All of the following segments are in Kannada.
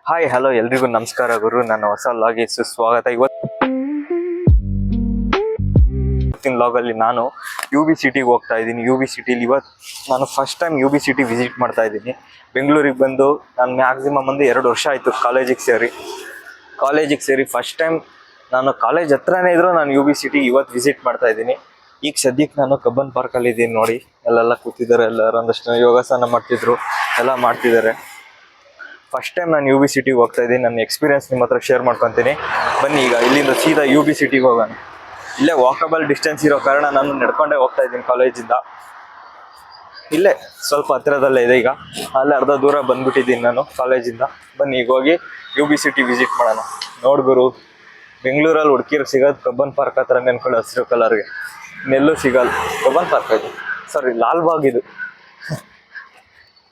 ಹಾಯ್ ಹಲೋ ಎಲ್ರಿಗೂ ನಮಸ್ಕಾರ ಗುರು. ನನ್ನ ಹೊಸ ಲಾಗ್ಗೆ ಸುಸ್ವಾಗತ. ಇವತ್ತಿನ ಲಾಗಲ್ಲಿ ನಾನು UB ಸಿಟಿಗೆ ಹೋಗ್ತಾ ಇದ್ದೀನಿ. UB ಸಿಟಿಲಿ ಇವತ್ತು ನಾನು first time UB city visit ಮಾಡ್ತಾ ಇದ್ದೀನಿ. ಬೆಂಗಳೂರಿಗೆ ಬಂದು ನಾನು ಮ್ಯಾಕ್ಸಿಮಮ್ ಒಂದು 2 ವರ್ಷ ಆಯಿತು ಕಾಲೇಜಿಗೆ ಸೇರಿ ಫಸ್ಟ್ ಟೈಮ್ ನಾನು ಕಾಲೇಜ್ ಹತ್ರನೇ ಇದ್ರು ನಾನು UB ಸಿಟಿ ಇವತ್ತು ವಿಸಿಟ್ ಮಾಡ್ತಾ ಇದ್ದೀನಿ. ಈಗ ಸದ್ಯಕ್ಕೆ ನಾನು ಕಬ್ಬನ್ ಪಾರ್ಕಲ್ಲಿ ಇದ್ದೀನಿ ನೋಡಿ. ಅಲ್ಲೆಲ್ಲ ಕೂತಿದ್ದಾರೆ, ಎಲ್ಲರೂ ಒಂದಷ್ಟು ಯೋಗಾಸನ ಮಾಡ್ತಿದ್ರು, ಎಲ್ಲ ಮಾಡ್ತಿದ್ದಾರೆ. ಫಸ್ಟ್ ಟೈಮ್ ನಾನು UB ಸಿಟಿಗೆ ಹೋಗ್ತಾ ಇದ್ದೀನಿ. ನನ್ನ ಎಕ್ಸ್ಪೀರಿಯನ್ಸ್ ನಿಮ್ಮ ಹತ್ರ ಶೇರ್ ಮಾಡ್ಕೊತೀನಿ. ಬನ್ನಿ ಈಗ ಇಲ್ಲಿಂದ ಸೀದಾ UB ಸಿಟಿಗೆ ಹೋಗೋಣ. ಇಲ್ಲೇ ವಾಕಬಲ್ ಡಿಸ್ಟೆನ್ಸ್ ಇರೋ ಕಾರಣ ನಾನು ನಡ್ಕೊಂಡೇ ಹೋಗ್ತಾ ಇದ್ದೀನಿ ಕಾಲೇಜಿಂದ. ಇಲ್ಲೇ ಸ್ವಲ್ಪ ಹತ್ತಿರದಲ್ಲೇ ಇದೆ. ಈಗ ಅಲ್ಲೇ ಅರ್ಧ ದೂರ ಬಂದ್ಬಿಟ್ಟಿದ್ದೀನಿ ನಾನು ಕಾಲೇಜಿಂದ. ಬನ್ನಿ ಈಗ ಹೋಗಿ UB ಸಿಟಿ ವಿಸಿಟ್ ಮಾಡೋಣ. ನೋಡ್ಗುರು, ಬೆಂಗಳೂರಲ್ಲಿ ಹುಡುಕಿರು ಸಿಗೋದು ಕಬ್ಬನ್ ಪಾರ್ಕ್ ಹತ್ರ ನೆನ್ಕೊಳ್ಳಿ, ಹಸಿರು ಕಲರ್ಗೆ. ಇನ್ನೆಲ್ಲೂ ಸಿಗಲ್ಲ. ಕಬ್ಬನ್ ಪಾರ್ಕ್ ಇದು, ಸಾರಿ ಲಾಲ್ಬಾಗ್ ಇದು.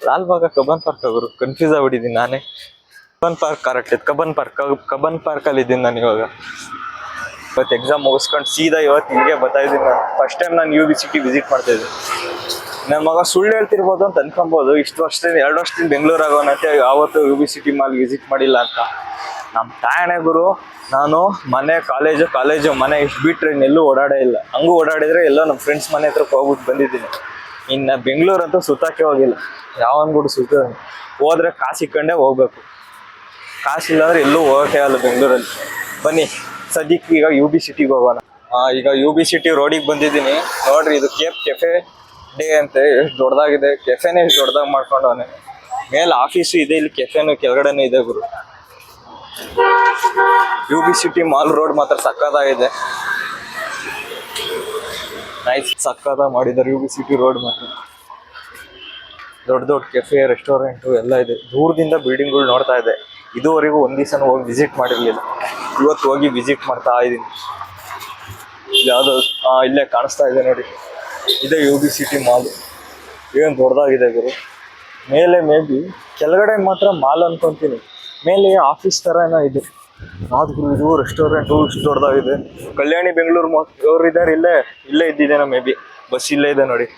ಲಾಲ್ಬಾಗ ಕಬ್ಬನ್ ಪಾರ್ಕ್ ಅವರು ಕನ್ಫ್ಯೂಸ್ ಆಗ್ಬಿಟ್ಟಿದ್ದೀನಿ ನಾನೇ. ಕಬ್ಬನ್ ಪಾರ್ಕ್ ಕರೆಕ್ಟ್ ಇತ್ತು. ಕಬ್ಬನ್ ಪಾರ್ಕಲ್ಲಿ ಇದ್ದೀನಿ ನಾನು ಇವಾಗ. ಇವತ್ತು ಎಕ್ಸಾಮ್ ಮುಗಿಸ್ಕೊಂಡು ಸೀದಾ ಇವತ್ತು ಹಿಂಗೆ ಬರ್ತಾ ಇದ್ದೀನಿ. ನಾನು ಫಸ್ಟ್ ಟೈಮ್ ನಾನು UB ಸಿಟಿ ವಿಸಿಟ್ ಮಾಡ್ತಾ ಇದ್ದೀನಿ. ನನ್ನ ಮಗ ಸುಳ್ಳು ಹೇಳ್ತಿರ್ಬೋದು ಅಂತ ಅನ್ಕೊಬೋದು. 2 ವರ್ಷದಿಂದ ಬೆಂಗಳೂರು ಆಗೋನಂತೆ ಯಾವತ್ತು UB ಸಿಟಿ ಮಾಲ್ ವಿಸಿಟ್ ಮಾಡಿಲ್ಲ ಅಂತ. ನಮ್ಮ ತಾಯಣೆ ಗುರು, ನಾನು ಮನೆ ಕಾಲೇಜು ಮನೆ ಇಷ್ಟು ಬಿಟ್ಟರೆ ಇನ್ನೆಲ್ಲೂ ಓಡಾಡೇ ಇಲ್ಲ. ಹಂಗೂ ಓಡಾಡಿದ್ರೆ ಎಲ್ಲೋ ನಮ್ಮ ಫ್ರೆಂಡ್ಸ್ ಮನೆ ಹತ್ರಕ್ಕೆ ಹೋಗ್ಬಿಟ್ಟು ಬಂದಿದ್ದೀನಿ. ಇನ್ನು ಬೆಂಗಳೂರಂತೂ ಸುತ್ತಕ್ಕೆ ಹೋಗಿಲ್ಲ. ಯಾವನ್ ಕೂಡ ಹೋದ್ರೆ ಕಾಸು ಇಕ್ಕೊಂಡೇ ಹೋಗ್ಬೇಕು. ಕಾಸಿಲ್ಲ ಅಂದ್ರೆ ಎಲ್ಲೂ ಹೋಗೋಕೆ ಆಗಲ್ಲ ಬೆಂಗಳೂರಲ್ಲಿ. ಬನ್ನಿ ಸದ್ಯಕ್ಕೆ ಈಗ UB ಸಿಟಿಗೆ ಹೋಗೋಣ. ಈಗ UB ಸಿಟಿ ರೋಡಿಗೆ ಬಂದಿದ್ದೀನಿ. ನೋಡ್ರಿ, ಇದು ಕೆಫೆ ಡೇ ಅಂತೆ. ಎಷ್ಟು ದೊಡ್ಡದಾಗಿದೆ ಕೆಫೆನೇ, ಎಷ್ಟು ದೊಡ್ಡದಾಗಿ ಮಾಡ್ಕೊಂಡವನೆ. ಮೇಲೆ ಆಫೀಸು ಇದೆ, ಇಲ್ಲಿ ಕೆಫೆನು ಕೆಳಗಡೆನೂ ಇದೆ ಗುರು. UB ಸಿಟಿ ಮಾಲ್ ರೋಡ್ ಮಾತ್ರ ಸಕ್ಕತ್ತಾಗಿದೆ. ನೈಸ್, ಸಕ್ಕತ್ತಾಗಿ ಮಾಡಿದ್ದಾರೆ UB ಸಿಟಿ ರೋಡ್ ಮಾತ್ರ. ದೊಡ್ಡ ಕೆಫೆ, ರೆಸ್ಟೋರೆಂಟು ಎಲ್ಲ ಇದೆ. ದೂರದಿಂದ ಬಿಲ್ಡಿಂಗ್ಗಳು ನೋಡ್ತಾ ಇದೆ. ಇದುವರೆಗೂ ಒಂದು ದಿವಸ ಹೋಗಿ ವಿಸಿಟ್ ಮಾಡಿರಲಿಲ್ಲ. ಇವತ್ತು ಹೋಗಿ ವಿಸಿಟ್ ಮಾಡ್ತಾ ಇದ್ದೀನಿ. ಯಾವುದೋ ಇಲ್ಲೇ ಕಾಣಿಸ್ತಾ ಇದೆ ನೋಡಿ, ಇದೇ UB ಸಿಟಿ ಮಾಲ್. ಏನು ದೊಡ್ಡದಾಗಿದೆ ಗುರು. ಮೇಲೆ ಮೇ ಬಿ, ಕೆಳಗಡೆ ಮಾತ್ರ ಮಾಲ್ ಅನ್ಕೊತೀನಿ. ಮೇಲೆ ಆಫೀಸ್ ಥರ ಏನೋ ಇದೆ. ಆದ್ರೂ ಇದು ರೆಸ್ಟೋರೆಂಟು ಇಷ್ಟು ದೊಡ್ಡದಾಗಿದೆ. ಕಲ್ಯಾಣಿ ಬೆಂಗಳೂರು ಅವ್ರು ಇದ್ದಾರೆ, ಇಲ್ಲೇ ಇದ್ದಿದ್ದೇನೋ ಮೇ ಬಿ. ಬಸ್ ಇಲ್ಲೇ ಇದೆ ನೋಡಿ.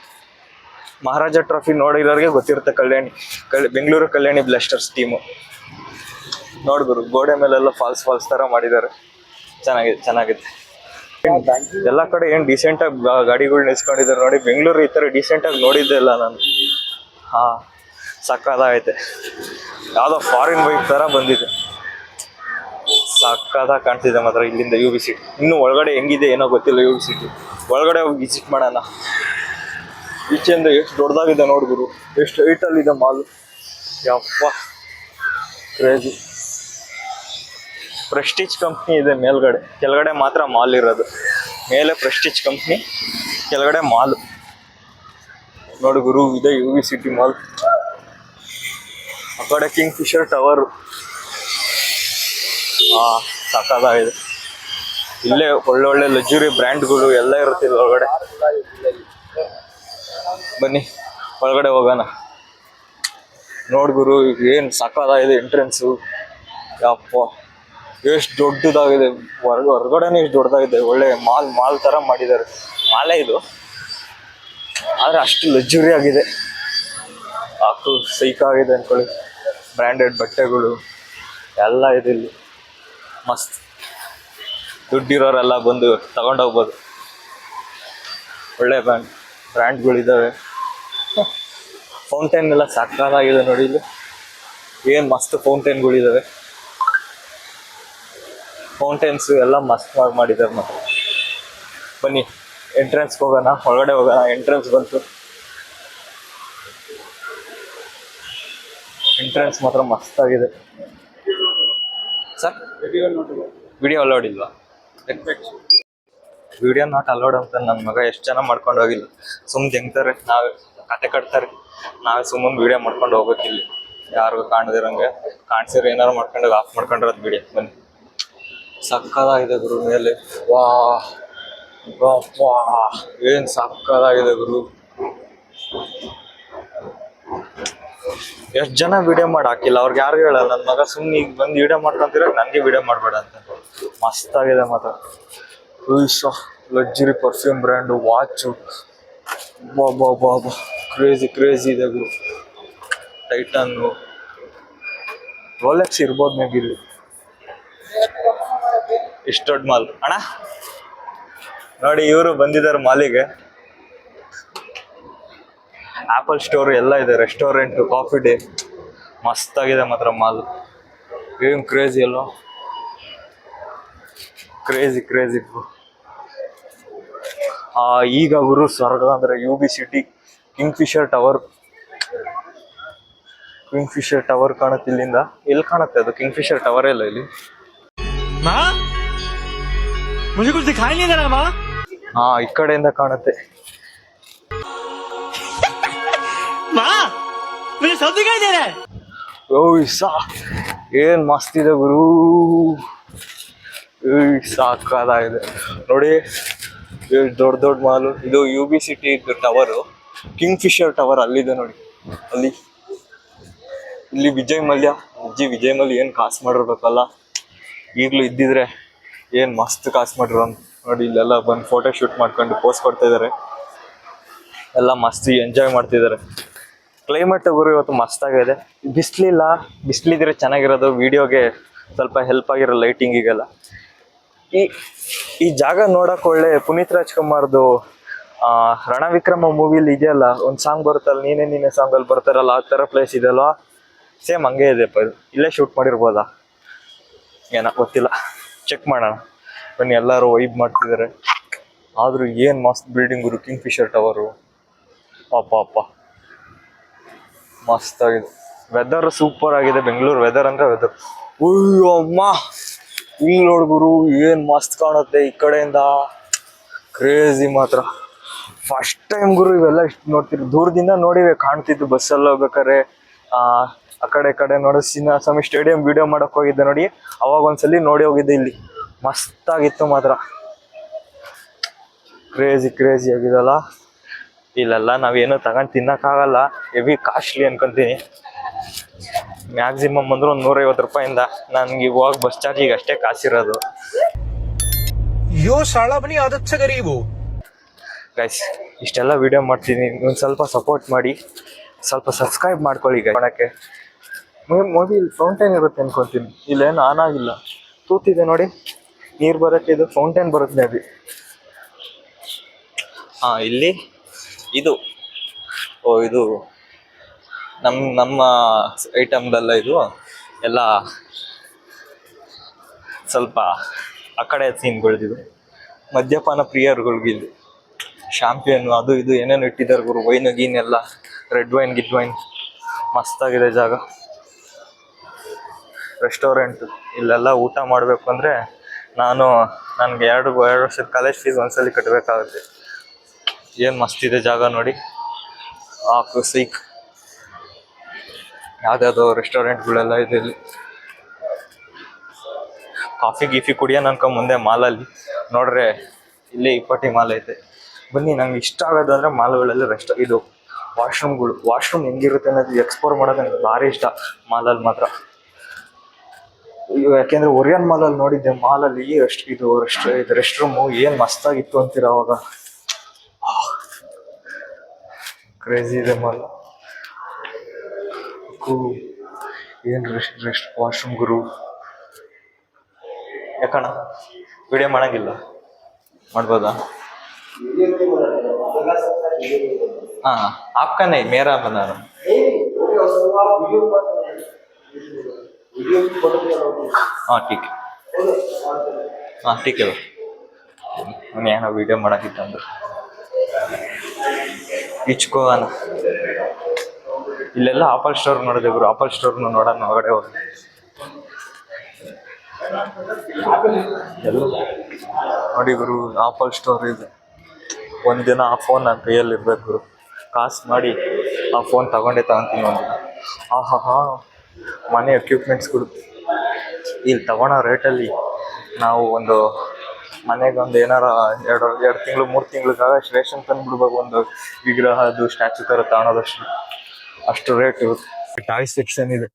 ಮಹಾರಾಜ ಟ್ರೋಫಿ ನೋಡಿರೋರಿಗೆ ಗೊತ್ತಿರುತ್ತೆ. ಬೆಂಗಳೂರು ಕಲ್ಯಾಣಿ ಬ್ಲಾಸ್ಟರ್ಸ್ ಟೀಮು. ನೋಡ್ಗುರು, ಗೋಡೆ ಮೇಲೆಲ್ಲ ಫಾಲ್ಸ್ ಥರ ಮಾಡಿದ್ದಾರೆ. ಚೆನ್ನಾಗಿದೆ. ಎಲ್ಲ ಕಡೆ ಏನು ಡೀಸೆಂಟಾಗಿ ಗಾಡಿಗಳು ನಿಲ್ಸ್ಕೊಂಡಿದ್ದಾರೆ ನೋಡಿ. ಬೆಂಗಳೂರು ಈ ಥರ ಡೀಸೆಂಟಾಗಿ ನೋಡಿದ್ದೇ ಇಲ್ಲ ನಾನು. ಸಕ್ಕತ್ತಾಗೈತೆ. ಯಾವುದೋ ಫಾರಿನ್ ಬೈಕ್ ಥರ ಬಂದಿದೆ. ಸಕ್ಕತ್ತಾಗಿ ಕಾಣ್ತಿದೆ ಮಾತ್ರ ಇಲ್ಲಿಂದ UB ಸಿಟಿ. ಇನ್ನು ಒಳಗಡೆ ಹೆಂಗಿದೆ ಏನೋ ಗೊತ್ತಿಲ್ಲ. UB ಸಿಟಿ ಒಳಗಡೆ ಹೋಗಿ ವಿಸಿಟ್ ಮಾಡೋಣ. ಈಚೆಯಿಂದ ಎಷ್ಟು ದೊಡ್ಡದಾಗಿದೆ ನೋಡ್ಗುರು, ಎಷ್ಟು ಹೈಟಲ್ಲಿದೆ ಮಾಲ್. ಯಪ್ಪ, ಕ್ರೇಜಿ. ಪ್ರೆಸ್ಟೀಜ್ ಕಂಪ್ನಿ ಇದೆ ಮೇಲ್ಗಡೆ, ಕೆಳಗಡೆ ಮಾತ್ರ ಮಾಲ್ ಇರೋದು. ಮೇಲೆ ಪ್ರೆಸ್ಟೀಜ್ ಕಂಪ್ನಿ, ಕೆಳಗಡೆ ಮಾಲ್. ನೋಡುಗುರು, ಇದೆ UB ಸಿಟಿ ಮಾಲ್. ಆ ಕಡೆ ಕಿಂಗ್ ಫಿಶರ್ ಟವರು. ಸಕ್ಕತ್ತಾಗಿದೆ. ಇಲ್ಲೇ ಒಳ್ಳೊಳ್ಳೆ ಲಕ್ಸುರಿ ಬ್ರ್ಯಾಂಡ್ಗಳು ಎಲ್ಲ ಇರುತ್ತೆ ಒಳಗಡೆ. ಬನ್ನಿ ಒಳಗಡೆ ಹೋಗೋಣ. ನೋಡ್ಗುರು, ಏನು ಸಕ್ಕತ್ತಾಗಿದೆ ಎಂಟ್ರೆನ್ಸು. ಯಪ್ಪ, ಎಷ್ಟು ದೊಡ್ಡದಾಗಿದೆ. ಹೊರಗಡೆನೇ ಎಷ್ಟು ದೊಡ್ಡದಾಗಿದೆ. ಒಳ್ಳೆ ಮಾಲ್ ಥರ ಮಾಡಿದ್ದಾರೆ. ಮಾಲೇ ಇದು, ಆದರೆ ಅಷ್ಟು ಲಕ್ಸುರಿ ಆಗಿದೆ. ಸಾಕು, ಸೈಕಾಗಿದೆ ಅಂದ್ಕೊಳ್ಳಿ. ಬ್ರ್ಯಾಂಡೆಡ್ ಬಟ್ಟೆಗಳು ಎಲ್ಲ ಇದೆ ಇಲ್ಲಿ. ಮಸ್ತ್. ದುಡ್ಡಿರೋರೆಲ್ಲ ಬಂದು ತಗೊಂಡೋಗ್ಬೋದು. ಒಳ್ಳೆ ಬ್ರ್ಯಾಂಡ್ಗಳಿದ್ದಾವೆ. ಫೌಂಟೇನ್ ಎಲ್ಲ ಸಕ್ಕತ್ತಾಗಿದೆ ನೋಡಿ. ಇಲ್ಲಿ ಏನು ಮಸ್ತ್ ಫೌಂಟೇನ್ಗಳಿದ್ದಾವೆ. ಫೌಂಟೇನ್ಸು ಎಲ್ಲ ಮಸ್ತ್ ಮಾಡಿದ್ದಾರೆ ಮಾತ್ರ. ಬನ್ನಿ ಎಂಟ್ರೆನ್ಸ್ಗೆ ಹೋಗೋಣ, ಒಳಗಡೆ ಹೋಗೋಣ. ಎಂಟ್ರೆನ್ಸ್ ಬಂತು. ಎಂಟ್ರೆನ್ಸ್ ಮಾತ್ರ ಮಸ್ತಾಗಿದೆ. ಸರ್, ವಿಡಿಯೋ ಅಲೌಡ್ ಇಲ್ವಾ? ವಿಡಿಯೋ ನಾಟ್ ಅಲೌಡ್ ಅಂತ ನನ್ನ ಮಗ ಎಷ್ಟು ಜನ ಮಾಡ್ಕೊಂಡು ಹೋಗಿಲ್ಲ. ಸುಮ್ಮನೆ ಜಂಗ್ತಾರೆ, ನಾವೇ ಕತೆ ಕಟ್ತಾರೆ. ನಾವೇ ಸುಮ್ಮನೆ ವಿಡಿಯೋ ಮಾಡ್ಕೊಂಡು ಹೋಗ್ಬೇಕಿಲ್ಲಿ. ಯಾರಿಗೂ ಕಾಣದಿರಂಗೆ. ಕಾಣಿಸಿದ್ರೆ ಏನಾರು ಮಾಡ್ಕೊಂಡು ಆಫ್ ಮಾಡ್ಕೊಂಡಿರೋದು ವಿಡಿಯೋ. ಬನ್ನಿ, ಸಕ್ಕತ್ತಾಗಿದೆ ಗುರು ಮೇಲೆ. ವಾ, ಏನು ಸಕ್ಕತ್ತಾಗಿದೆ ಗುರು. ಎಷ್ಟು ಜನ ವಿಡಿಯೋ ಮಾಡಿ ಹಾಕಿಲ್ಲ, ಅವ್ರಿಗೆ ಯಾರು ಹೇಳಲ್ಲ. ನನ್ನ ಮಗ ಸುಮ್ಮನೆ ಈಗ ಬಂದು ವಿಡಿಯೋ ಮಾಡ್ಕೊಂತೀರ, ನನಗೆ ವಿಡಿಯೋ ಮಾಡಬೇಡ ಅಂತ. ಮಸ್ತಾಗಿದೆ ಮಾತ್ರ. Luxury perfume brand, watch. Crazy ಇದೆ ಗುರು. ಟೈಟನ್ನು, ರೋಲೆಕ್ಸ್ ಇರ್ಬೋದು ಮೇ ಬಿ ಇಲ್ಲಿ. ಇಷ್ಟು ದೊಡ್ಡ ಮಾಲ್ ಅಣ್ಣ ನೋಡಿ, ಇವರು ಬಂದಿದ್ದಾರೆ ಮಾಲಿಗೆ. ಆಪಲ್ ಸ್ಟೋರ್ ಎಲ್ಲ ಇದೆ, ರೆಸ್ಟೋರೆಂಟ್, ಕಾಫಿ ಡೇ, ಮಸ್ತಾಗಿದೆ ಮಾತ್ರ ಮಾಲ್. ಏನ್ ಕ್ರೇಜಿ ಅಲ್ವಾ, ಕ್ರೇಜಿ ಕ್ರೇಜಿ. ಈಗ ಗುರು ಸ್ವರ್ಗ ಅಂದ್ರೆ UB city, king Fisher tower. King Fisher tower ಕಾಣುತ್ತೆ ಇಲ್ಲಿಂದ. ಎಲ್ಲಿ ಕಾಣುತ್ತೆ ಅದು ಕಿಂಗ್ ಫಿಶರ್ ಟವರ್? ಇಲ್ಲ ಇಲ್ಲಿ. ಈ ಕಡೆಯಿಂದ ಕಾಣುತ್ತೆ. ಏನ್ ಮಸ್ತ್ ಇದೆ ಗುರು, ಸಾಕಾಗಿದೆ ನೋಡಿ. ದೊಡ್ಡ ದೊಡ್ಡ ಮಾಲು. ಇದು UB city tower, king Fisher tower ಅಲ್ಲಿದೆ ನೋಡಿ. ಅಲ್ಲಿ ಇಲ್ಲಿ ವಿಜಯ್ ಮಲ್ಯ, ವಿಜಯ್ ಮಲ್ಯ ಏನ್ ಕಾಸು ಮಾಡಿರ್ಬೇಕಲ್ಲ, ಈಗ್ಲೂ ಇದ್ದಿದ್ರೆ ಏನ್ ಮಸ್ತ್ ಕಾಸು ಮಾಡಿರೋ ನೋಡಿ. ಇಲ್ಲೆಲ್ಲ ಬಂದು ಫೋಟೋ ಶೂಟ್ ಮಾಡ್ಕೊಂಡು ಪೋಸ್ಟ್ ಕೊಡ್ತಾ ಇದಾರೆ. ಎಲ್ಲ ಮಸ್ತ್ ಎಂಜಾಯ್ ಮಾಡ್ತಿದ್ದಾರೆ. ಕ್ಲೈಮೇಟ್ ಗುರು ಇವತ್ತು ಮಸ್ತ್ ಆಗಿದೆ. ಬಿಸ್ಲಿಲ್ಲ, ಬಿಸ್ಲಿದ್ರೆ ಚೆನ್ನಾಗಿರೋದು, ವಿಡಿಯೋಗೆ ಸ್ವಲ್ಪ ಹೆಲ್ಪ್ ಆಗಿರೋ ಲೈಟಿಂಗಿಗೆಲ್ಲ. ಈ ಜಾಗ ನೋಡಕ್ ಒಳ್ಳೆ ಪುನೀತ್ ರಾಜ್ಕುಮಾರ್ದು ರಣವಿಕ್ರಮ ಮೂವಿಲಿ ಇದೆಯಲ್ಲ, ಒಂದು ಸಾಂಗ್ ಬರುತ್ತಲ್ಲ, ನೀನೇ ನೀನೇ ಸಾಂಗ್ ಅಲ್ಲಿ ಬರ್ತಾರಲ್ಲ, ಆ ಥರ ಪ್ಲೇಸ್ ಇದೆಯಲ್ವಾ, ಸೇಮ್ ಹಂಗೆ ಇದೆ. ಇಲ್ಲೇ ಶೂಟ್ ಮಾಡಿರ್ಬೋದಾ ಏನೋ ಗೊತ್ತಿಲ್ಲ, ಚೆಕ್ ಮಾಡೋಣ ಬನ್ನಿ. ಎಲ್ಲರೂ ವೈಬ್ ಮಾಡ್ತಿದ್ದಾರೆ. ಆದ್ರೂ ಏನ್ ಮಸ್ತ್ ಬಿಲ್ಡಿಂಗ್ ಗುರು, ಕಿಂಗ್ ಫಿಶರ್ ಟವರು. ಅಪ್ಪ ಅಪ್ಪ ಮಸ್ತ್ ಆಗಿದೆ. ವೆದರ್ ಸೂಪರ್ ಆಗಿದೆ. ಬೆಂಗಳೂರು ವೆದರ್ ಅಂದ್ರೆ ವೆದರ್. ಅಯ್ಯೋ ಅಮ್ಮ, ಇಲ್ಲಿ ನೋಡ್ ಗುರು ಏನ್ ಮಸ್ತ್ ಕಾಣುತ್ತೆ ಈ ಕಡೆಯಿಂದ. ಕ್ರೇಜಿ ಮಾತ್ರ. ಫಸ್ಟ್ ಟೈಮ್ ಗುರು ಇವೆಲ್ಲ ಇಷ್ಟು ನೋಡ್ತಿದ್ರು. ದೂರದಿಂದ ನೋಡಿವೆ ಕಾಣ್ತಿದ್ದು ಬಸ್ಸಲ್ಲಿ ಹೋಗ್ಬೇಕಾರೆ. ಆ ಕಡೆ ನೋಡಿ ಸ್ವಾಮಿ ಸ್ಟೇಡಿಯಂ ವಿಡಿಯೋ ಮಾಡಕ್ ಹೋಗಿದ್ದೆ ನೋಡಿ, ಅವಾಗ ಒಂದ್ಸಲಿ ನೋಡಿ ಹೋಗಿದ್ದೆ. ಇಲ್ಲಿ ಮಸ್ತ್ ಆಗಿತ್ತು ಮಾತ್ರ. ಕ್ರೇಜಿ ಕ್ರೇಜಿ ಆಗಿದಲ್ಲ. ಇಲ್ಲೆಲ್ಲ ನಾವೇನು ತಗೊಂಡು ತಿನ್ನಕ್ಕಾಗಲ್ಲ, ಹೆವಿ ಕಾಸ್ಟ್ಲಿ ಅನ್ಕೊಂತೀನಿ. ಮ್ಯಾಕ್ಸಿಮಮ್ ಅಂದ್ರೆ ಒಂದು 150 ರೂಪಾಯಿಂದ. ನನ್ಗೆ ಇವಾಗ ಬಸ್ ಚಾರ್ಜಿಗೆ ಅಷ್ಟೇ ಕಾಸಿರೋದು. ಗೈಸ್ ಇಷ್ಟೆಲ್ಲ ವಿಡಿಯೋ ಮಾಡ್ತೀನಿ, ಒಂದು ಸ್ವಲ್ಪ ಸಪೋರ್ಟ್ ಮಾಡಿ, ಸ್ವಲ್ಪ ಸಬ್ಸ್ಕ್ರೈಬ್ ಮಾಡ್ಕೊಳ್ಳಿ ಗಣಕ್ಕೆ. ಮೊಬೈಲ್ ಫೌಂಟೇನ್ ಇರುತ್ತೆ ಅನ್ಕೊಂತೀನಿ. ಇಲ್ಲೇನು ಆನ್ ಆಗಿಲ್ಲ, ತೂತಿದೆ ನೋಡಿ, ನೀರು ಬರೋಕ್ಕೆ. ಇದು ಫೌಂಟೇನ್ ಬರುತ್ತೆ ಮೇ ಬಿ. ಇಲ್ಲಿ ಇದು ಇದು ನಮ್ಮ ಐಟಮ್ದಲ್ಲ, ಇದು ಎಲ್ಲ ಸ್ವಲ್ಪ ಆ ಕಡೆ ಸೀನ್ಗಳಿದು. ಮದ್ಯಪಾನ ಪ್ರಿಯರ್ಗಳಿಗೆ ಇಲ್ಲಿ ಶಾಂಪಿಯನ್ ಅದು ಇದು ಏನೇನು ಇಟ್ಟಿದ್ದಾರೆ ಗುರು. ವೈನ್ ಗೀನ್ ಎಲ್ಲ, ರೆಡ್ ವೈನ್ ಗಿಡ್ ವೈನ್. ಮಸ್ತಾಗಿದೆ ಜಾಗ. ರೆಸ್ಟೋರೆಂಟ್. ಇಲ್ಲೆಲ್ಲ ಊಟ ಮಾಡಬೇಕು ಅಂದರೆ ನನಗೆ ಎರಡು ವರ್ಷದ ಕಾಲೇಜ್ ಫೀಸ್ ಒಂದ್ಸಲಿ ಕಟ್ಟಬೇಕಾಗುತ್ತೆ. ಏನು ಮಸ್ತಿದೆ ಜಾಗ ನೋಡಿ. ಸೀಕ್ ಯಾವ್ದ್ಯಾವ್ದೋ ರೆಸ್ಟೋರೆಂಟ್ಗಳೆಲ್ಲ ಇದೆ ಇಲ್ಲಿ. ಕಾಫಿ ಗೀಫಿ ಕುಡಿಯೋಣ ಅನ್ಕೊ ಮುಂದೆ ಮಾಲಲ್ಲಿ ನೋಡ್ರೆ ಇಲ್ಲಿ 20 ಮಾಲ್ ಐತೆ. ಬನ್ನಿ, ನಂಗೆ ಇಷ್ಟ ಆಗೋದು ಅಂದರೆ ಮಾಲ್ಗಳಲ್ಲಿ ಇದು ವಾಶ್ರೂಮ್ಗಳು. ವಾಶ್ರೂಮ್ ಹೆಂಗಿರುತ್ತೆ ಅನ್ನೋದು ಎಕ್ಸ್ಪ್ಲೋರ್ ಮಾಡೋದು ನನಗೆ ಭಾರಿ ಇಷ್ಟ ಮಾಲಲ್ಲಿ ಮಾತ್ರ. ಯಾಕೆಂದ್ರೆ ಒರಿಯನ್ ಮಾಲಲ್ಲಿ ನೋಡಿದ್ದೆ, ಮಾಲಲ್ಲಿ ಇದು ರೆಸ್ಟ್ ರೂಮು ಏನು ಮಸ್ತಾಗಿತ್ತು ಅಂತೀರ ಅವಾಗ. ಕ್ರೇಜಿ ಇದೆ ಮಾಲ್. ಏನು ರೆಸ್ಟ್ ವಾಶ್ರೂಮ್ ಗುರು. ಯಾಕಣ್ಣ ವಿಡಿಯೋ ಮಾಡಂಗಿಲ್ಲ? ಮಾಡ್ಬೋದಾ? आपका नहीं, मेरा बना रहा हूँ. ठीक है. ठीक है. ಏನೋ ವಿಡಿಯೋ ಮಾಡಕ್ಕಿತ್ತಂದ್ರೆ ಇಚ್ಕೋಣ. ಇಲ್ಲೆಲ್ಲ ಆಪಲ್ ಸ್ಟೋರ್ ನೋಡಿದೆ ಗುರು. ಆಪಲ್ ಸ್ಟೋರ್ನು ನೋಡೋಣ ಹೊರಗಡೆ ಹೋಗಿ. ಎಲ್ಲ ನೋಡಿ ಗುರು, ಆಪಲ್ ಸ್ಟೋರ್ ಇದೆ. ಒಂದಿನ ಆ ಫೋನ್ ನನ್ನ ಕೈಯಲ್ಲಿ ಇರ್ಬೇಕು ಗುರು. ಕಾಸು ಮಾಡಿ ಆ ಫೋನ್ ತಗೊಂತೀನಿ ಒಂದಿನ. ಮನೆ ಎಕ್ವಿಪ್ಮೆಂಟ್ಸ್ಗಳು ಇಲ್ಲಿ ತಗೊಳೋ ರೇಟಲ್ಲಿ ನಾವು ಒಂದು ಮನೆಗೆ ಒಂದು ಏನಾರ 2 ತಿಂಗಳು 3 ತಿಂಗಳಿಗಾಗ ರೇಷನ್ ತಂದುಬಿಡ್ಬೇಕು. ಒಂದು ವಿಗ್ರಹ ಅದು ಸ್ಟ್ಯಾಚು ಥರ ತಗೊಳೋದಷ್ಟು ಅಷ್ಟು ರೇಟ್ ಇರುತ್ತೆ. ಟಾಯ್ ಸೆಕ್ಷನ್ ಇದೆ.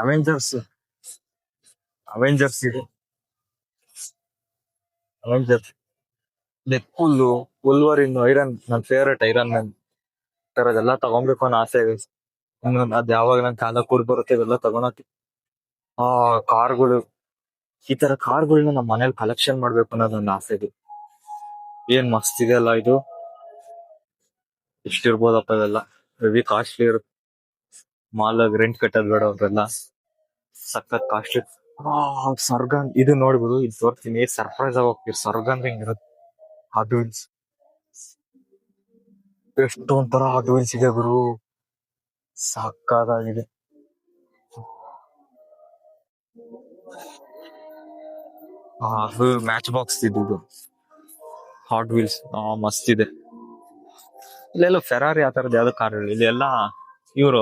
ಅವೆಂಜರ್ಸ್ ಇದೆ. ಅವೆಂಜರ್ಸ್, ಡೆಡ್ಪೂಲ್, ವುಲ್ವರಿನ್, ಐರನ್, ನನ್ನ ಫೇವ್ರೇಟ್ ಐರನ್ ಮ್ಯಾನ್ ಥರದ್ದೆಲ್ಲ ತಗೊಬೇಕು ಅನ್ನೋ ಆಸೆ ಇದೆ. ಇನ್ನೊಂದು ಅದ್ ಯಾವಾಗ ನನ್ ಕಾಲ ಕೂಡ ಬರುತ್ತೆ ಇವೆಲ್ಲ ತಗೊಳಕ್ಕೆ. ಆ ಕಾರ್ಗಳು, ಈ ತರ ಕಾರ್ಗಳನ್ನ ನಮ್ಮ ಮನೇಲಿ ಕಲೆಕ್ಷನ್ ಮಾಡ್ಬೇಕು ಅನ್ನೋದು ನನ್ನ ಆಸೆ ಇದೆ. ಏನ್ ಮಸ್ತ್ ಇದೆ ಅಲ್ಲ ಇದು. ಎಷ್ಟಿರ್ಬೋದಪ್ಪ ಇದೆಲ್ಲ, ಹೆವಿ ಕಾಸ್ಟ್ಲಿ ಇರುತ್ತೆ. ಮಾಲ್ ರೆಂಟ್ ಕಟ್ಟೋದ್ ಬೇಡ ಅವ್ರೆಲ್ಲ, ಸಖತ್ ಕಾಸ್ಟ್ಲಿ. ಸ್ವರ್ಗ ಇದು ನೋಡ್ಬೋದು, ಇದು ತೋರ್ತೀನಿ, ಸರ್ಪ್ರೈಸ್ ಆಗಿ ಹೋಗ್ತೀರಿ. ಸ್ವರ್ಗ ಅಂದ್ರೆ ಹಿಂಗಿರುತ್ತೆ. ಹಾಟ್ ವೀಲ್ಸ್, ಎಷ್ಟೊಂಥರ ಹಾಟ್ ವೀಲ್ಸ್ ಇದೆ ಗುರು, ಸಕ್ಕತ್ತಾಗಿದೆ. ಅದು ಮ್ಯಾಚ್ ಬಾಕ್ಸ್ ಇದು ಹಾಟ್ ವೀಲ್ಸ್, ಮಸ್ತ್ ಇದೆ. ಇಲ್ಲೆಲ್ಲ ಫೆರಾರಿ ಆ ತರದ್ ಯಾವ್ದು ಕಾರ್ ಇಲ್ಲಿ ಎಲ್ಲ ಇವ್ರು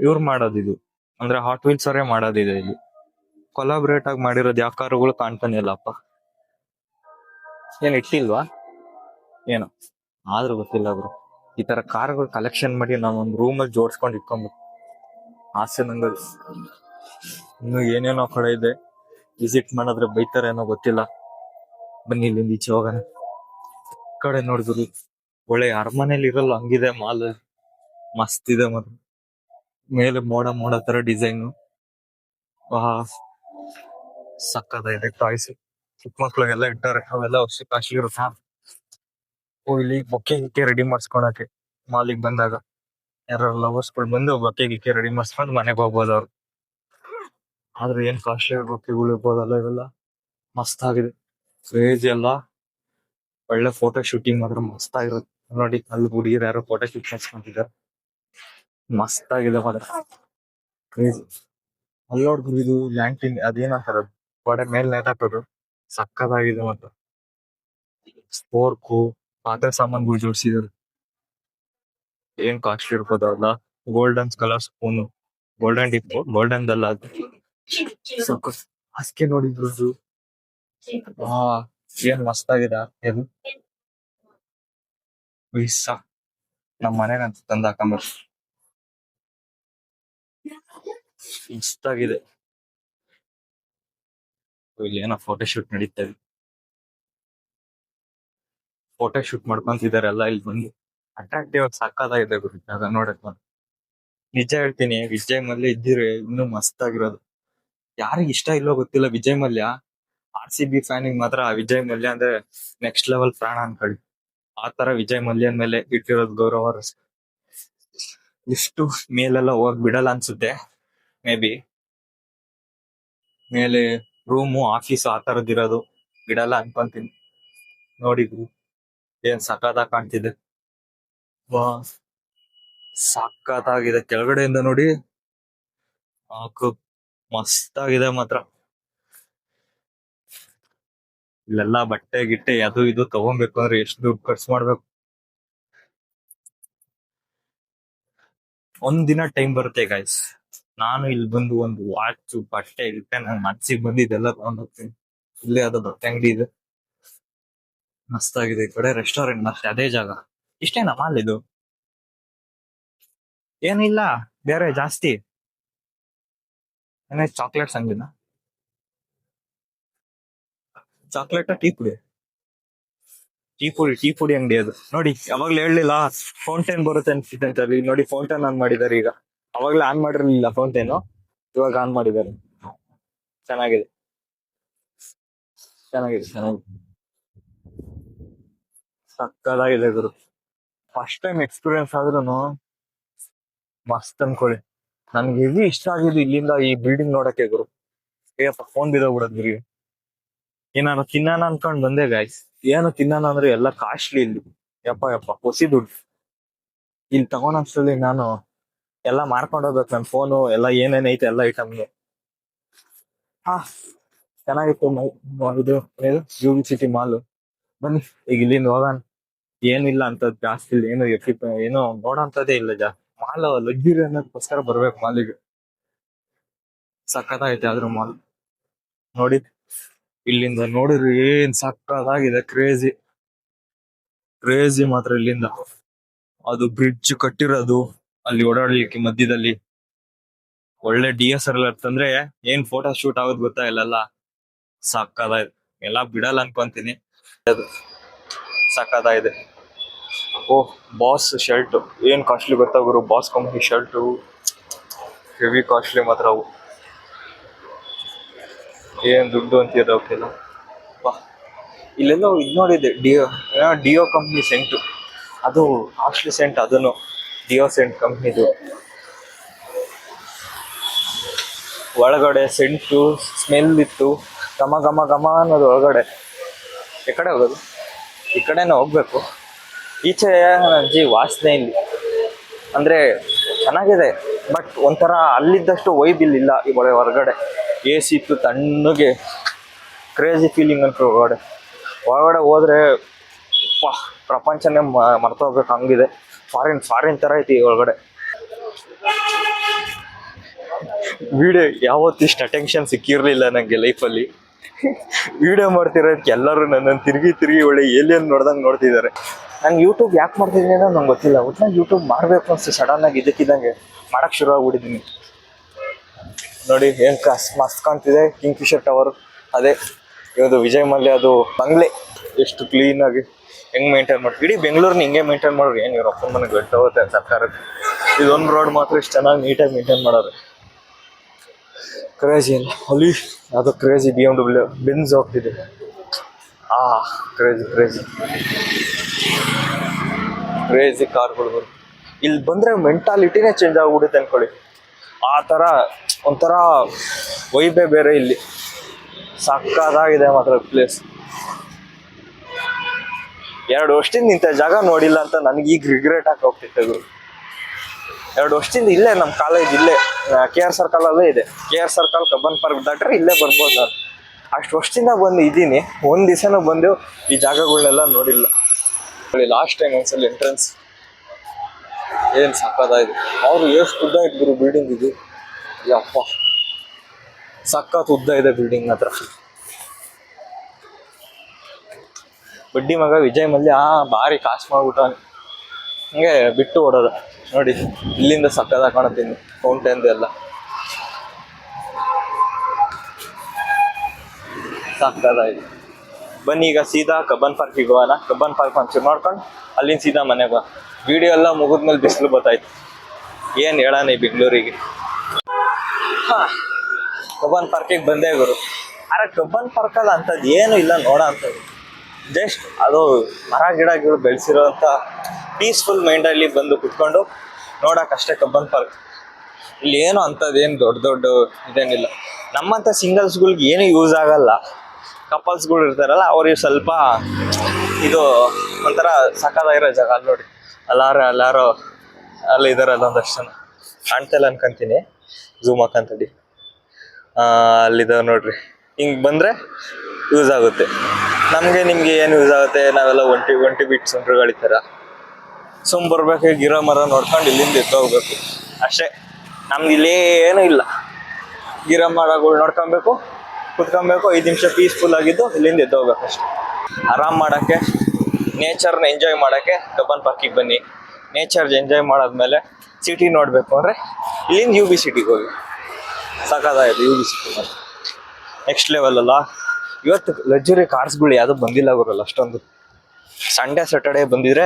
ಇವ್ರು ಮಾಡೋದು ಇದು, ಅಂದ್ರೆ ಹಾಟ್ ವೀಲ್ಸ್ ಅವರೇ ಮಾಡೋದಿದೆ ಇಲ್ಲಿ. ಕೊಲಾಬ್ರೇಟ್ ಆಗಿ ಮಾಡಿರೋದು ಯಾವ ಕಾರುಗಳು ಕಾಣ್ತಾನೆ ಇಲ್ಲಪ್ಪ. ಏನ್ ಇಟ್ಟಿಲ್ವಾ ಏನು, ಆದ್ರೂ ಗೊತ್ತಿಲ್ಲ ಬ್ರೋ. ಈ ತರ ಕಾರ್ಗಳು ಕಲೆಕ್ಷನ್ ಮಾಡಿ ನಾವ್ ಒಂದ್ ರೂಮ್ ಅಲ್ಲಿ ಜೋಡಿಸ್ಕೊಂಡು ಇಟ್ಕೊಂಡ್ಬೇಕು, ಆಸೆ ನಂಗೆ. ಇನ್ನು ಏನೇನೋ ಕಡೆ ಇದೆ, ವಿಸಿಟ್ ಮಾಡಿದ್ರೆ ಬೈತಾರೆ ಏನೋ ಗೊತ್ತಿಲ್ಲ. ಬನ್ನಿ ಇಲ್ಲಿಂದ ಈಚೆ ಹೋಗೋಣ. ಕಡೆ ನೋಡಿದ್ರು ಒಳ್ಳೆ ಅರಮನೆಯಲ್ಲಿ ಇರಲ್ಲ ಹಂಗಿದೆ ಮಾಲ್, ಮಸ್ತ್ ಇದೆ ಮಾತ್ರ. ಮೇಲೆ ಮೋಡ ಮೋಡ ತರ ಡಿಸೈನ್, ಸಕ್ಕತ್ತಾಗಿದೆ. ಟಾಯ್ಸ್ ಚಿಕ್ಕ ಮಕ್ಳಿಗೆಲ್ಲ ಇಟ್ಟಾರೆ, ಅವೆಲ್ಲ ವರ್ಷ ಕಾಸ್ಟ್ಲಿ ಇರುತ್ತೆ. ಇಲ್ಲಿ ಬೊಕ್ಕೆ ಗಿಕ್ಕೆ ರೆಡಿ ಮಾಡಿಸ್ಕೊಳಕ್ಕೆ ಮಾಲಿಗೆ ಬಂದಾಗ ಯಾರು ಲವರ್ಸ್ಗಳು ಬಂದು ಬೊಕ್ಕೆ ಗಿಕ್ಕೆ ರೆಡಿ ಮಾಡಿಸ್ಕೊಂಡು ಮನೆಗೆ ಹೋಗ್ಬೋದು ಅವ್ರು. ಆದ್ರೆ ಏನ್ ಕಾಸ್ಟ್ಲಿ ಬೊಕ್ಕೆಗಳು ಇರ್ಬೋದಲ್ಲ ಇವೆಲ್ಲ, ಮಸ್ತ್ ಆಗಿದೆ. ಕ್ರೇಜಿ ಎಲ್ಲ, ಒಳ್ಳೆ ಫೋಟೋ ಶೂಟಿಂಗ್ ಮಾತ್ರ ಮಸ್ತ್ ಆಗಿರುತ್ತೆ. ನೋಡಿ ಅಲ್ಲಿ ಹುಡುಗಿರು ಯಾರೋ ಫೋಟೋ ಶೂಟ್ ಮಾಡ್ಸ್ಕೊಂತಿದ್ದಾರೆ, ಮಸ್ತ್ ಆಗಿದೆ ಮಾತ್ರ, ಕ್ರೇಜಿ. ಅಲ್ಲಿ ನೋಡ್ಬೋದು ಇದು ಲ್ಯಾಂಟಿನ್ ಅದೇನಂತಾರ, ಗೋಡೆ ಮೇಲೆ ನೇತಾಕೋದು, ಸಕ್ಕತ್ತಾಗಿದೆ ಮಾತ್ರ. ಸ್ಪೋರ್ಕು ಪಾತ್ರೆ ಸಾಮಾನುಗಳು ಜೋಡಿಸಿದ್ರು, ಏನ್ ಕಾಸ್ಟ್ಲಿ ಇರ್ಬೋದಲ್ಲ. Golden colour spoon, golden dip, golden ದಲ್ಲ ಅದು. ಹಾಸಿಗೆ ನೋಡಿದ್ರು, ಹಾ ಏನ್ ಮಸ್ತ್ ಆಗಿದೆ ಇದು. ವಯಸ್ಸ ನಮ್ ಮನೆಗಂತ ತಂದ ಹಾಕೊಂಬರ್, ಮಸ್ತ್ ಆಗಿದೆ. ಇಲ್ಲಿ ಏನೋ ಫೋಟೋ ಶೂಟ್ ನಡೀತದೆ, ಫೋಟೋ ಶೂಟ್ ಮಾಡ್ಕೊಂತಿದಾರೆ ಎಲ್ಲ ಇಲ್ಲಿ ಬಂದು. ಅಟ್ರಾಕ್ಟಿವ್ ಆಗಿ ಸಕ್ಕತ್ತಾಗಿದೆ ಗುರು ಜಾಗ ನೋಡಕ್. ನಿಜ ಹೇಳ್ತೀನಿ, ವಿಜಯ್ ಮಲ್ಯ ಇದ್ದಿದ್ರೆ ಇನ್ನೂ ಮಸ್ತ್ ಆಗಿರೋದು. ಯಾರಿಗ್ ಇಷ್ಟ ಇಲ್ಲೋ ಗೊತ್ತಿಲ್ಲ ವಿಜಯ್ ಮಲ್ಯ, RCB ಫ್ಯಾನಿಗೆ ಮಾತ್ರ ವಿಜಯ್ ಮಲ್ಯ ಅಂದ್ರೆ ನೆಕ್ಸ್ಟ್ ಲೆವೆಲ್ ಪ್ರಾಣ ಅನ್ಕೊಳ್ಳಿ. ಆ ತರ ವಿಜಯ್ ಮಲ್ಯನ್ ಮೇಲೆ ಇಟ್ಟಿರೋದು ಗೌರವ. ಇಷ್ಟು ಮೇಲೆಲ್ಲ ಹೋಗ್ ಬಿಡಲ್ಲ ಅನ್ಸುತ್ತೆ, ಮೇ ಬಿ ಮೇಲೆ ರೂಮು ಆಫೀಸ್ ಆ ತರದಿರೋದು ಬಿಡಲ್ಲ ಅನ್ಕೊಂತೀನಿ. ನೋಡಿದ್ರು ಏನ್ ಸಖತ್ತಾಗಿ ಕಾಣ್ತಿದೆ, ವಾ ಸಖತ್ತಾಗಿದೆ. ಕೆಳಗಡೆಯಿಂದ ನೋಡಿ ಹಾಕು, ಮಸ್ತ್ ಆಗಿದೆ ಮಾತ್ರ. ಇಲ್ಲೆಲ್ಲ ಬಟ್ಟೆ ಗಿಟ್ಟೆ ಅದು ಇದು ತಗೊಬೇಕು ಅಂದ್ರೆ ಎಷ್ಟು ದುಡ್ಡು ಖರ್ಚು ಮಾಡ್ಬೇಕು. ಒಂದ್ ದಿನ ಟೈಮ್ ಬರುತ್ತೆ ಗೈಸ್, ನಾನು ಇಲ್ಲಿ ಬಂದು ಒಂದು ವಾಚ್ ಬಟ್ಟೆ ಗಿಟ್ಟೆ ನನ್ ಮನ್ಸಿಗೆ ಬಂದಿದ್ದೆಲ್ಲ ತಗೊಂಡ್ ಹೋಗ್ತೀನಿ. ಇಲ್ಲೇ ಅದು ಬಟ್ಟೆ ಅಂಗಡಿ ಇದೆ, ಮಸ್ತ್ ಆಗಿದೆ. ಈ ಕಡೆ ರೆಸ್ಟೋರೆಂಟ್, ಮತ್ತೆ ಅದೇ ಜಾಗ. ಇಷ್ಟೇನಾ ಮಾಲ್ ಇದು, ಏನಿಲ್ಲ ಬೇರೆ ಜಾಸ್ತಿ. ಚಾಕ್ಲೇಟ್ಸ್ ಅಂಗಡಿನ, ಚಾಕ್ಲೇಟ್ ಟೀ ಪುಡಿ, ಟೀ ಪುಡಿ ಅಂಗಡಿ ಅದು. ನೋಡಿ ಯಾವಾಗ್ಲೂ ಹೇಳಲಿಲ್ಲ ಫೌಂಟೇನ್ ಬರುತ್ತೆ ಅಂತ ನೋಡಿ, ಫೌಂಟೇನ್ ಆನ್ ಮಾಡಿದ್ದಾರೆ ಈಗ. ಅವಾಗ್ಲೇ ಆನ್ ಮಾಡಿರ್ಲಿಲ್ಲ ಫೌಂಟೇನು, ಇವಾಗ ಆನ್ ಮಾಡಿದ್ದಾರೆ. ಚೆನ್ನಾಗಿದೆ ಚೆನ್ನಾಗಿದೆ ಚೆನ್ನಾಗಿದೆ, ಸಕ್ಕದಾಗಿದೆ ಗುರು. ಫಸ್ಟ್ ಟೈಮ್ ಎಕ್ಸ್ಪೀರಿಯನ್ಸ್ ಆದ್ರೂ ಮಸ್ತ್ ಅನ್ಕೊಳ್ಳಿ. ನನ್ಗೆ ಹೆವಿ ಇಷ್ಟ ಆಗಿದ್ದು ಇಲ್ಲಿಂದ ಈ ಬಿಲ್ಡಿಂಗ್ ನೋಡಕ್ಕೆ ಗುರು. ಏಪ್ಪ ಫೋನ್ ಬಿದ್ದೋಗ್ಬಿಡೋದ್ ಗುರಿ. ಏನಾರು ತಿನ್ನಾನ ಅನ್ಕೊಂಡ್ ಬಂದೆ ಗಾಯ್ಸ್, ಏನು ತಿನ್ನಾನ ಅಂದ್ರೆ ಎಲ್ಲ ಕಾಸ್ಟ್ಲಿ ಇಲ್ಲಿ. ಯಪ್ಪ ಯಪ್ಪ ಹೊಸಿ ದುಡ್ಡು. ಇಲ್ಲಿ ತಗೊಂಡಷ್ಟರಲ್ಲಿ ನಾನು ಎಲ್ಲ ಮಾರ್ಕೊಂಡ್ ಹೋಗ್ಬೇಕು, ನನ್ ಫೋನು ಎಲ್ಲ ಏನೇನೈತೆ ಎಲ್ಲ ಐಟಮ್ಗೆ. ಹಾ ಚೆನ್ನಾಗಿತ್ತು ಇದು UV ಸಿಟಿ ಮಾಲ್. ಬನ್ನಿ ಈಗ ಇಲ್ಲಿಂದ ಹೋಗೋಣ. ಏನಿಲ್ಲ ಅಂತದ್ ಜಾಸ್ತಿ ಇಲ್ಲ, ಏನು ನೋಡೋಂಥದ್ದೇ ಇಲ್ಲ ಜಾಸ್ತಿ. ಮಾಲ್ ಲಗ್ಜುರಿ ಅನ್ನೋದಕ್ಕೋಸ್ಕರ ಬರ್ಬೇಕು ಮಾಲಿಗೆ, ಸಕ್ಕತ್ತಾಗೈತೆ ಆದ್ರೂ ಮಾಲ್. ನೋಡಿ ಇಲ್ಲಿಂದ ನೋಡಿದ್ರೆ ಏನ್ ಸಕ್ಕತ್ತಾಗಿದೆ, ಕ್ರೇಜಿ ಕ್ರೇಜಿ ಮಾತ್ರ. ಇಲ್ಲಿಂದ ಅದು ಬ್ರಿಡ್ಜ್ ಕಟ್ಟಿರೋದು, ಅಲ್ಲಿ ಓಡಾಡ್ಲಿಕ್ಕೆ ಮಧ್ಯದಲ್ಲಿ ಒಳ್ಳೆ DSLR ತಂದ್ರೆ ಏನ್ ಫೋಟೋ ಶೂಟ್ ಆಗೋದ್ ಗೊತ್ತಾ ಇಲ್ಲೆಲ್ಲ, ಸಕ್ಕತ್ತಾಗಿದೆ. ಎಲ್ಲ ಬಿಡಲ್ಲ ಅನ್ಕೊಂತೀನಿ, ಅದು ಸಕ್ಕತ್ತಾಗಿದೆ. ಓಹ್ ಬಾಸ್ ಶರ್ಟ್ ಏನ್ ಕಾಸ್ಟ್ಲಿ ಗೊತ್ತಾ ಗುರು, boss company shirt heavy costly ಮಾತ್ರ ಅವು. ಏನ್ ದುಡ್ಡು ಅಂತೀರ ಅವಕ್ಕೆಲ್ಲ. ಇಲ್ಲೆಲ್ಲೋ ಇದು ನೋಡಿದೆ, ಡಿಯೋ ಕಂಪ್ನಿ ಸೆಂಟು, ಅದು ಕಾಸ್ಟ್ಲಿ ಸೆಂಟ್, ಅದನ್ನು ಡಿಯೋ ಸೆಂಟ್ ಕಂಪ್ನಿದು. ಒಳಗಡೆ ಸೆಂಟು ಸ್ಮೆಲ್ ಇತ್ತು, ಘಮ ಘಮ ಘಮ ಅನ್ನೋದು ಒಳಗಡೆ. ಈ ಕಡೆ ಹೋಗೋದು, ಈ ಕಡೆನೇ ಹೋಗ್ಬೇಕು. ಈಚೆ ಅಜ್ಜಿ ವಾಸನೆ ಇಲ್ಲಿ ಅಂದರೆ ಚೆನ್ನಾಗಿದೆ, ಬಟ್ ಒಂಥರ ಅಲ್ಲಿದ್ದಷ್ಟು ವೈಬ್ ಇಲ್ಲಿಲ್ಲ. ಈ ಹೊರಗಡೆ ಎ ಸಿ ಇತ್ತು, ತಣ್ಣಗೆ ಕ್ರೇಜಿ ಫೀಲಿಂಗ್ ಅಂತ. ಒಳಗಡೆ ಹೋದರೆ ಪ್ರಪಂಚನೇ ಮರ್ತೋಗ್ಬೇಕು ಹಂಗಿದೆ. ಫಾರಿನ್ ಥರ ಐತಿ ಒಳಗಡೆ. ವಿಡಿಯೋ ಯಾವತ್ತಿಷ್ಟ ಅಟೆನ್ಷನ್ ಸಿಕ್ಕಿರಲಿಲ್ಲ ನನಗೆ ಲೈಫಲ್ಲಿ. ವಿಡಿಯೋ ಮಾಡ್ತಿರೋದಕ್ಕೆ ಎಲ್ಲರೂ ನನ್ನನ್ನು ತಿರುಗಿ ಒಳ್ಳೆ ಏಲಿಯನ್ ನೋಡ್ದಂಗೆ ನೋಡ್ತಿದ್ದಾರೆ. ನಾನು ಯೂಟ್ಯೂಬ್ ಯಾಕೆ ಮಾಡ್ತಿದ್ದೀನಿ ಅನ್ನೋ ನಂಗೆ ಗೊತ್ತಿಲ್ಲ. ಒಟ್ಟಿನಲ್ಲಿ ಯೂಟ್ಯೂಬ್ ಮಾಡಬೇಕು ಅನಿಸ್ತು ಸಡನ್ನಾಗಿ, ಇದಕ್ಕಿದ್ದಂಗೆ ಮಾಡೋಕ್ಕೆ ಶುರು ಆಗ್ಬಿಟ್ಟಿದ್ದೀನಿ. ನೋಡಿ ಏನು ಮಸ್ತ್ ಕಾಣ್ತಿದೆ ಕಿಂಗ್ ಫಿಶರ್ ಟವರ್. ಅದೇ ಇವತ್ತು ವಿಜಯ್ ಮಲ್ಯ ಅದು ಬಂಗ್ಲೆ. ಎಷ್ಟು ಕ್ಲೀನಾಗಿ ಹೆಂಗೆ ಮೇಂಟೈನ್ ಮಾಡ್ತೀವಿ. ಇಡೀ ಬೆಂಗಳೂರನ್ನ ಹಿಂಗೆ ಮೇಂಟೈನ್ ಮಾಡೋರು ಏನು ಇವ್ರ ಅಪ್ಪನ ಮನೆಗೆ ಗಂಟೆ ಹೋಗುತ್ತೆ ಸರ್ಕಾರಕ್ಕೆ. ಇದೊಂದು ರೋಡ್ ಮಾತ್ರ ಇಷ್ಟು ಚೆನ್ನಾಗಿ ನೀಟಾಗಿ ಮೇಂಟೈನ್ ಮಾಡೋರು. ಕ್ರೇಜಿ ಅಲ್ಲ ಅಲ್ಲಿ, ಅದು ಕ್ರೇಜಿ BMW ಬೆನ್ಸ್ ಹೋಗ್ತಿದೆ. ಕ್ರೇಜಿ ಕಾರ್ಗಳು. ಇಲ್ಲಿ ಬಂದರೆ ಮೆಂಟಾಲಿಟಿನೇ ಚೇಂಜ್ ಆಗ್ಬಿಡುತ್ತೆ ಅನ್ಕೊಳ್ಳಿ. ಆ ಥರ ಒಂಥರ ವೈಬೇ ಬೇರೆ ಇಲ್ಲಿ. ಸಕ್ಕತ್ತಾಗಿದೆ ಮಾತ್ರ ಪ್ಲೇಸ್. 2 ವರ್ಷದಿಂದ ಇಂಥ ಜಾಗ ನೋಡಿಲ್ಲ ಅಂತ ನನಗೆ ಈಗ ರಿಗ್ರೆಟ್ ಆಗಿ ಹೋಗ್ತಿತ್ತು. 2 ವರ್ಷದಿಂದ ಇಲ್ಲೇ ನಮ್ಮ ಕಾಲೇಜ್ ಇಲ್ಲೇ KR ಸರ್ಕಲ್ ಅಲ್ಲೇ ಇದೆ. KR ಸರ್ಕಲ್ ಕಬ್ಬನ್ ಪಾರ್ಕ್ ದಾಟ್ರೆ ಇಲ್ಲೇ ಬರ್ಬೋದು ನಾನು. ಅಷ್ಟು ವರ್ಷದಿಂದ ಬಂದು ಇದ್ದೀನಿ, ಒಂದು ದಿವಸನೂ ಬಂದು ಈ ಜಾಗಗಳನ್ನೆಲ್ಲ ನೋಡಿಲ್ಲ. ಲಾಸ್ಟ್ ಟೈಮ್ ಒಂದ್ಸಲ ಎಂಟ್ರೆನ್ಸ್ ಏನು ಸಕ್ಕತ್ತಾಗಿದೆ. ಅವರು ಎಷ್ಟು ಉದ್ದ ಇದ್ರು ಬಿಲ್ಡಿಂಗ್ ಇದು, ಯಪ್ಪ ಸಕ್ಕತ್ ಉದ್ದ ಇದೆ ಬಿಲ್ಡಿಂಗ್ ಮಾತ್ರ. ಬಡ್ಡಿ ಮಗ ವಿಜಯ್ ಮಲ್ಯ ಭಾರಿ ಕಾಸು ಮಾಡ್ಬಿಟ್ಟಾನೆ. ಹಂಗೆ ಬಿಟ್ಟು ಓಡೋದ ನೋಡಿ. ಇಲ್ಲಿಂದ ಸಕ್ಕದಾಗ ಕಾಣುತ್ತೀನಿ ಫೌಂಟೇನ್ದು ಎಲ್ಲ ಸಕ್ಕದಾಗಿದೆ. ಬನ್ನಿ ಈಗ ಸೀದಾ ಕಬ್ಬನ್ ಪಾರ್ಕಿಗೆ ಹೋಗೋಣ. ಕಬ್ಬನ್ ಪಾರ್ಕ್ ಒಂಚೂರು ನೋಡ್ಕೊಂಡು ಅಲ್ಲಿಂದ ಸೀದಾ ಮನೆಗೆ ಬಾ. ವಿಡಿಯೋ ಎಲ್ಲ ಮುಗಿದ್ಮೇಲೆ ಬಿಸಿಲು ಬತ್ತಾಯ್ತು. ಏನು ಹೇಳೋಣ ಈ ಬೆಂಗಳೂರಿಗೆ. ಕಬ್ಬನ್ ಪಾರ್ಕಿಗೆ ಬಂದೇ ಗುರು. ಆದ್ರೆ ಕಬ್ಬನ್ ಪಾರ್ಕಲ್ಲಿ ಅಂಥದ್ದು ಏನೂ ಇಲ್ಲ ನೋಡೋ ಅಂಥದ್ದು. ಜಸ್ಟ್ ಅದು ಮರ ಗಿಡಗಳು ಬೆಳೆಸಿರೋಂಥ ಪೀಸ್ಫುಲ್ ಮೈಂಡಲ್ಲಿ ಬಂದು ಕುತ್ಕೊಂಡು ನೋಡೋಕ್ಕಷ್ಟೇ ಕಬ್ಬನ್ ಪಾರ್ಕ್. ಇಲ್ಲಿ ಏನು ಅಂಥದ್ದೇನು ದೊಡ್ಡ ಇದೇನಿಲ್ಲ. ನಮ್ಮಂಥ ಸಿಂಗಲ್ಸ್ಗಳ್ಗೆ ಏನೂ ಯೂಸ್ ಆಗಲ್ಲ. ಕಪಲ್ಸ್ಗಳು ಇರ್ತಾರಲ್ಲ ಅವ್ರಿಗೆ ಸ್ವಲ್ಪ ಇದು ಒಂಥರ ಸಕ್ಕತ್ತಾಗಿರೋ ಜಾಗ. ಅಲ್ಲಿ ನೋಡಿ, ಅಲ್ಲಾರೋ ಅಲ್ಲಿ ಇದಾರಲ್ಲ ಒಂದಷ್ಟು ಜನ, ಕಾಣ್ತಾಯಿಲ್ಲ ಅನ್ಕೊಂತೀನಿ, ಝೂಮ್ ಹಾಕಂತಡಿ. ಅಲ್ಲಿದ್ದಾವೆ ನೋಡ್ರಿ. ಹಿಂಗೆ ಬಂದರೆ ಯೂಸ್ ಆಗುತ್ತೆ ನಮಗೆ. ನಿಮಗೆ ಏನು ಯೂಸ್ ಆಗುತ್ತೆ? ನಾವೆಲ್ಲ ಒಂಟಿ ಬಿಟ್ಟು ಸುಂಟ್ರುಗಳು ಥರ ಬರ್ಬೇಕು. ಗಿರೋ ಮರ ನೋಡ್ಕೊಂಡು ಇಲ್ಲಿಂದ ಎದ್ದೋಗ್ಬೇಕು ಅಷ್ಟೇ. ನಮ್ಗೆ ಇಲ್ಲಿ ಏನೂ ಇಲ್ಲ. ಗಿರೋ ಮರಗಳು ನೋಡ್ಕೊಬೇಕು, ಕುತ್ಕೊಬೇಕು, 5 ನಿಮಿಷ ಪೀಸ್ಫುಲ್ ಆಗಿದ್ದು ಇಲ್ಲಿಂದ ಎದ್ದೋಗ್ಬೇಕು ಅಷ್ಟೇ. ಆರಾಮ್ ಮಾಡೋಕ್ಕೆ, ನೇಚರ್ನ ಎಂಜಾಯ್ ಮಾಡೋಕ್ಕೆ ಕಬ್ಬನ್ ಪಾರ್ಕಿಗೆ ಬನ್ನಿ. ನೇಚರ್ ಎಂಜಾಯ್ ಮಾಡಾದ್ಮೇಲೆ ಸಿಟಿ ನೋಡಬೇಕು ಅಂದರೆ ಇಲ್ಲಿಂದ UB ಸಿಟಿಗೆ ಹೋಗಿ. ಸಕ್ಕತ್ತಾಗಿದೆ UB ಸಿಟಿ ಮಾತ್ರ ನೆಕ್ಸ್ಟ್ ಲೆವೆಲ್ ಅಲ್ಲ. ಇವತ್ತು ಲಕ್ಸುರಿ ಕಾರ್ಸ್ಗಳು ಯಾವುದೂ ಬಂದಿಲ್ಲ ಬರೋಲ್ಲ ಅಷ್ಟೊಂದು. ಸಂಡೇ ಸ್ಯಾಟರ್ಡೇ ಬಂದಿದ್ರೆ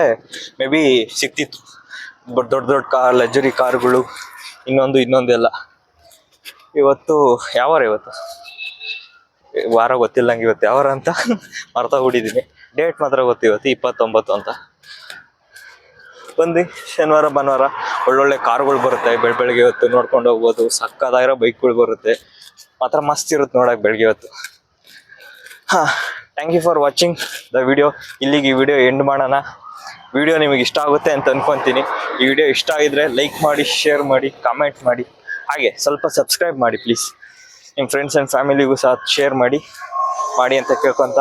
ಮೇ ಬಿ ಸಿಕ್ತಿತ್ತು. ದೊಡ್ಡ ಕಾರ್, ಲಕ್ಸುರಿ ಕಾರ್ಗಳು, ಇನ್ನೊಂದೆಲ್ಲ. ಇವತ್ತು ಯಾವಾರ? ಇವತ್ತು ವಾರ ಗೊತ್ತಿಲ್ಲ ನಂಗೆ. ಇವತ್ತು ಯಾವಾರ ಅಂತ ಮರ್ತೋಗ್ಬಿಟ್ಟಿದ್ದೀನಿ. ಡೇಟ್ ಮಾತ್ರ ಗೊತ್ತು, ಇವತ್ತು 29 ಅಂತ. ಬಂದು ಶನಿವಾರ ಭಾನುವಾರ ಒಳ್ಳೊಳ್ಳೆ ಕಾರ್ಗಳು ಬರುತ್ತೆ ಬೆಳಗ್ಗೆ ಇವತ್ತು ನೋಡ್ಕೊಂಡು ಹೋಗ್ಬೋದು. ಸಕ್ಕತ್ತಾಗಿರೋ ಬೈಕ್ಗಳು ಬರುತ್ತೆ ಮಾತ್ರ, ಮಸ್ತ್ ಇರುತ್ತೆ ನೋಡೋಕೆ ಬೆಳಗ್ಗೆ ಇವತ್ತು. Thank you for watching the video. ಇಲ್ಲಿಗೆ ಈ ವಿಡಿಯೋ ಎಂಡ್ ಮಾಡೋಣ. ವಿಡಿಯೋ ನಿಮಗೆ ಇಷ್ಟ ಆಗುತ್ತೆ ಅಂತ ಅನ್ಕೊತೀನಿ. ಈ ವಿಡಿಯೋ ಇಷ್ಟ ಆಗಿದ್ರೆ ಲೈಕ್ ಮಾಡಿ, ಶೇರ್ ಮಾಡಿ, ಕಾಮೆಂಟ್ ಮಾಡಿ, ಹಾಗೆ ಸ್ವಲ್ಪ ಸಬ್ಸ್ಕ್ರೈಬ್ ಮಾಡಿ ಪ್ಲೀಸ್. ನಿಮ್ಮ ಫ್ರೆಂಡ್ಸ್ ಆ್ಯಂಡ್ ಫ್ಯಾಮಿಲಿಗೂ ಸಹ ಶೇರ್ ಮಾಡಿ ಅಂತ ಕೇಳ್ಕೊತ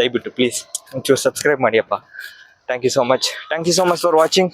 ದಯವಿಟ್ಟು ಪ್ಲೀಸ್ ಒಂಚೂರು ಸಬ್ಸ್ಕ್ರೈಬ್ ಮಾಡಿಯಪ್ಪ. Thank you so much for watching.